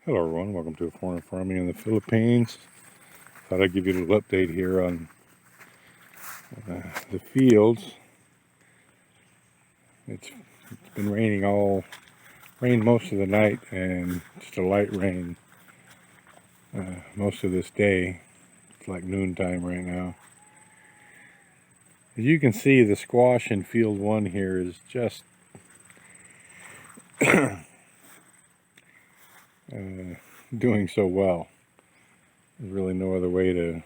Hello everyone, welcome to Foreign Farming in the Philippines. Thought I'd give you a little update here on the fields. It's been rained most of the night and just a light rain most of this day. It's like noontime right now. As you can see, the squash in field 1 here is just doing so well. There's really no other way to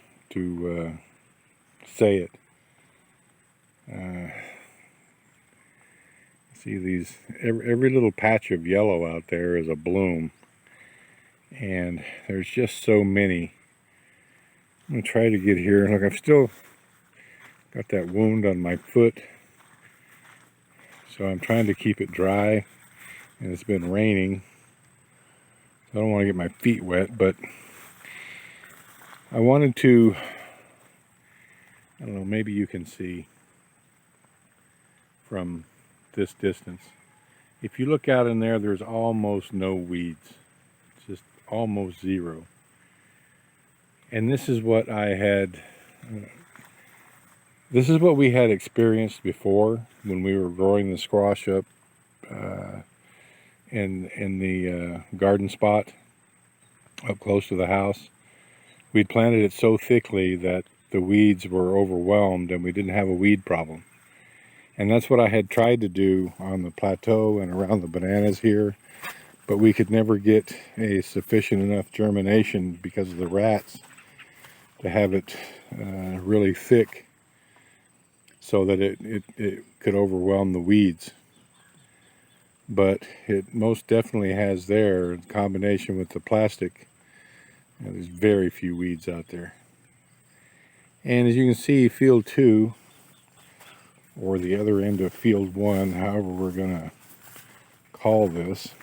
say it. See these, every little patch of yellow out there is a bloom, and there's just so many. I'm going to try to get here. Look, I've still got that wound on my foot, so I'm trying to keep it dry, and it's been raining, so I don't want to get my feet wet, but I wanted to, I don't know, maybe you can see from this distance. If you look out in there, there's almost no weeds. It's just almost zero. And this is what this is what we had experienced before when we were growing the squash up in the garden spot up close to the house. We'd planted it so thickly that the weeds were overwhelmed and we didn't have a weed problem. And that's what I had tried to do on the plateau and around the bananas here, but we could never get a sufficient enough germination because of the rats to have it really thick so that it could overwhelm the weeds. But it most definitely has there, in combination with the plastic, there's very few weeds out there. And as you can see, field 2, or the other end of field 1, however we're going to call this,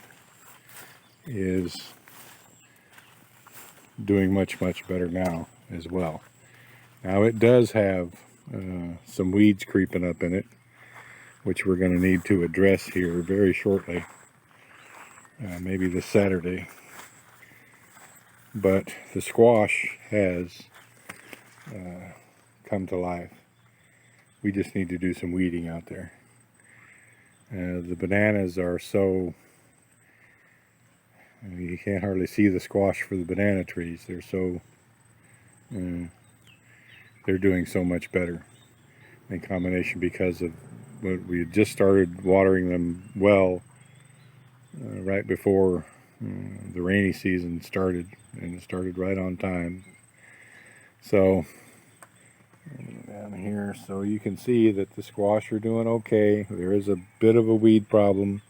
is doing much better now as well. Now it does have some weeds creeping up in it, which we're going to need to address here very shortly, maybe this Saturday. But the squash has come to life. We just need to do some weeding out there. The bananas are so, you can't hardly see the squash for the banana trees. They're so, they're doing so much better in combination because of what we had just started watering them well right before the rainy season started, and it started right on time. So down here, so you can see that the squash are doing okay. There is a bit of a weed problem,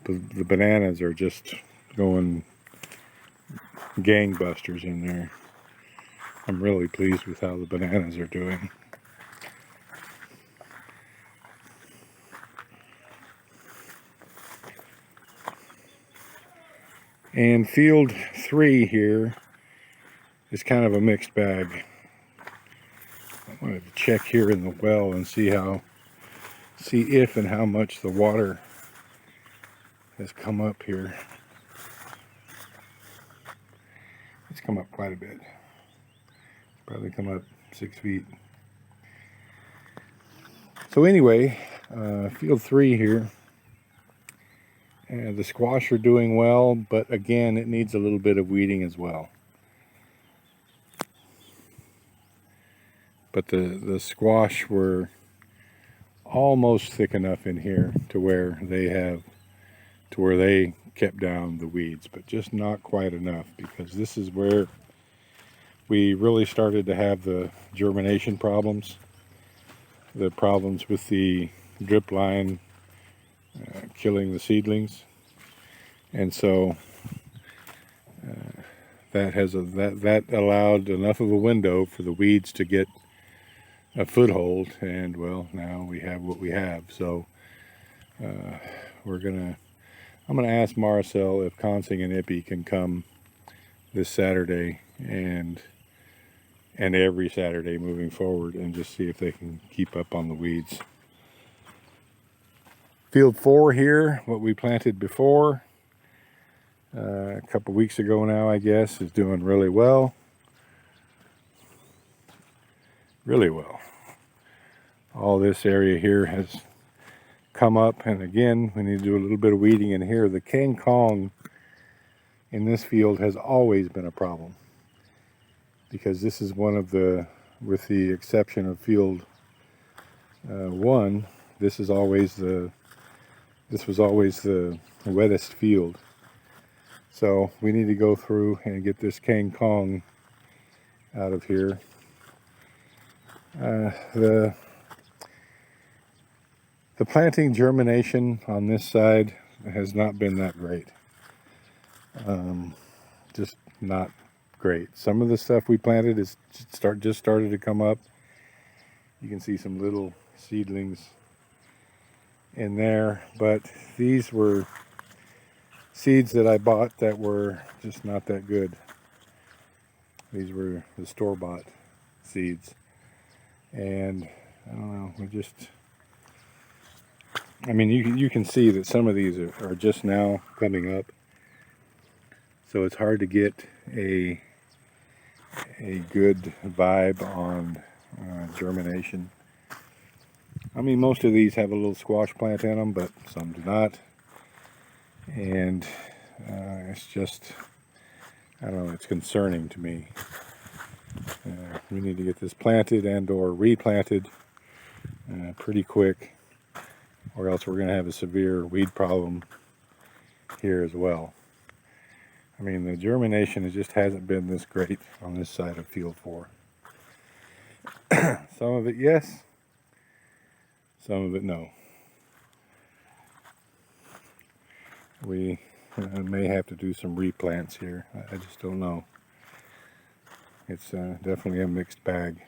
but the bananas are just going gangbusters in there. I'm really pleased with how the bananas are doing. And field 3 here is kind of a mixed bag. I wanted to check here in the well and see if and how much the water has come up here. It's come up quite a bit. It's probably come up 6 feet. So anyway, field 3 here. The squash are doing well, but again, it needs a little bit of weeding as well. But the squash were almost thick enough in here to where they kept down the weeds, but just not quite enough, because this is where we really started to have the germination problems, the problems with the drip line killing the seedlings. And so that allowed enough of a window for the weeds to get a foothold, and well, now we have what we have. So I'm gonna ask Marcel if Consing and Ippy can come this Saturday and every Saturday moving forward, and just see if they can keep up on the weeds. Field 4 here, what we planted before, a couple weeks ago now, I guess, is doing really well. Really well. All this area here has come up, and again, we need to do a little bit of weeding in here. The King Kong in this field has always been a problem, because this is one of the, with the exception of field 1, this was always the wettest field. So we need to go through and get this King Kong out of here. The planting germination on this side has not been that great. Just not great. Some of the stuff we planted is just started to come up. You can see some little seedlings in there, but these were seeds that I bought that were just not that good. These were the store-bought seeds, and I don't know, I mean, you can see that some of these are just now coming up, so it's hard to get a good vibe on germination. I mean, most of these have a little squash plant in them, but some do not. And it's just, I don't know, it's concerning to me. We need to get this planted and or replanted pretty quick, or else we're going to have a severe weed problem here as well. I mean, the germination just hasn't been this great on this side of field 4. Some of it yes, some of it no. We may have to do some replants here. I just don't know. It's definitely a mixed bag.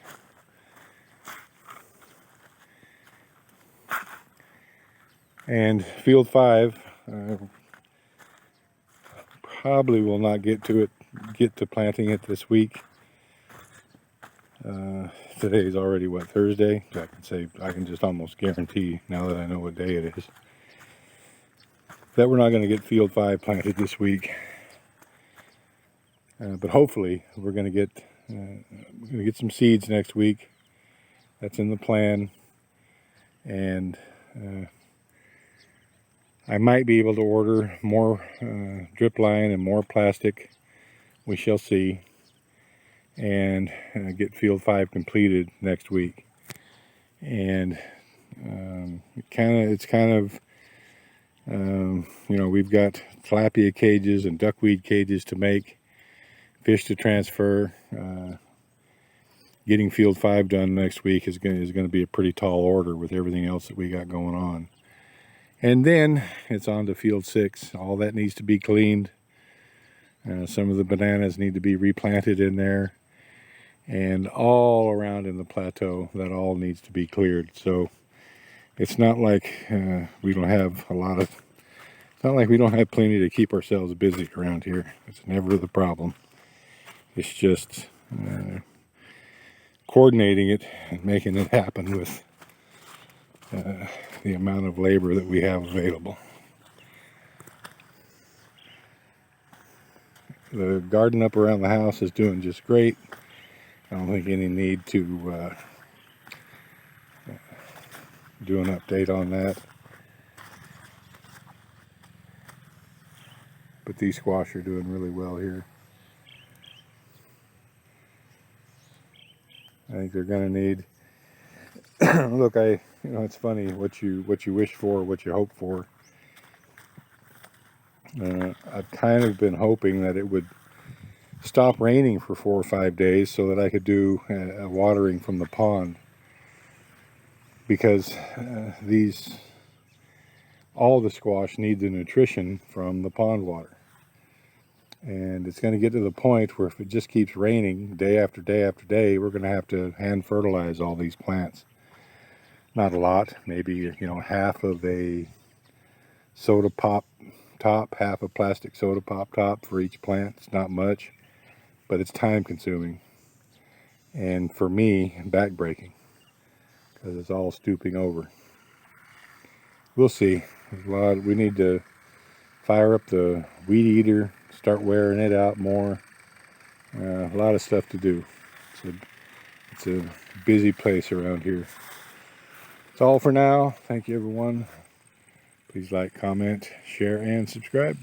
And field 5 probably will not get to planting it this week. Today is already what, Thursday? I can just almost guarantee, now that I know what day it is, that we're not going to get field 5 planted this week. But hopefully we're going to get some seeds next week. That's in the plan, and I might be able to order more drip line and more plastic. We shall see, and get field 5 completed next week. And it's kind of you know, we've got tilapia cages and duckweed cages to make, fish to transfer. Getting field 5 done next week is going to be a pretty tall order with everything else that we got going on. And then it's on to field 6. All that needs to be cleaned. Some of the bananas need to be replanted in there, and all around in the plateau, that all needs to be cleared. So it's not like we don't have plenty to keep ourselves busy around here. It's never the problem. It's just coordinating it and making it happen with the amount of labor that we have available. The garden up around the house is doing just great. I don't think any need to do an update on that. But these squash are doing really well here. I think they're going to need. Look, you know, it's funny what you wish for, what you hope for. I've kind of been hoping that it would stop raining for 4 or 5 days so that I could do a watering from the pond, because all the squash need the nutrition from the pond water. And it's going to get to the point where if it just keeps raining day after day after day, we're going to have to hand fertilize all these plants. Not a lot, maybe, you know, half of a soda pop top, half a plastic soda pop top for each plant. It's not much, but it's time consuming, and for me, backbreaking, because it's all stooping over. We'll see. There's a lot. We need to fire up the weed eater, start wearing it out more. A lot of stuff to do. It's a busy place around here. That's all for now. Thank you, everyone. Please like, comment, share, and subscribe.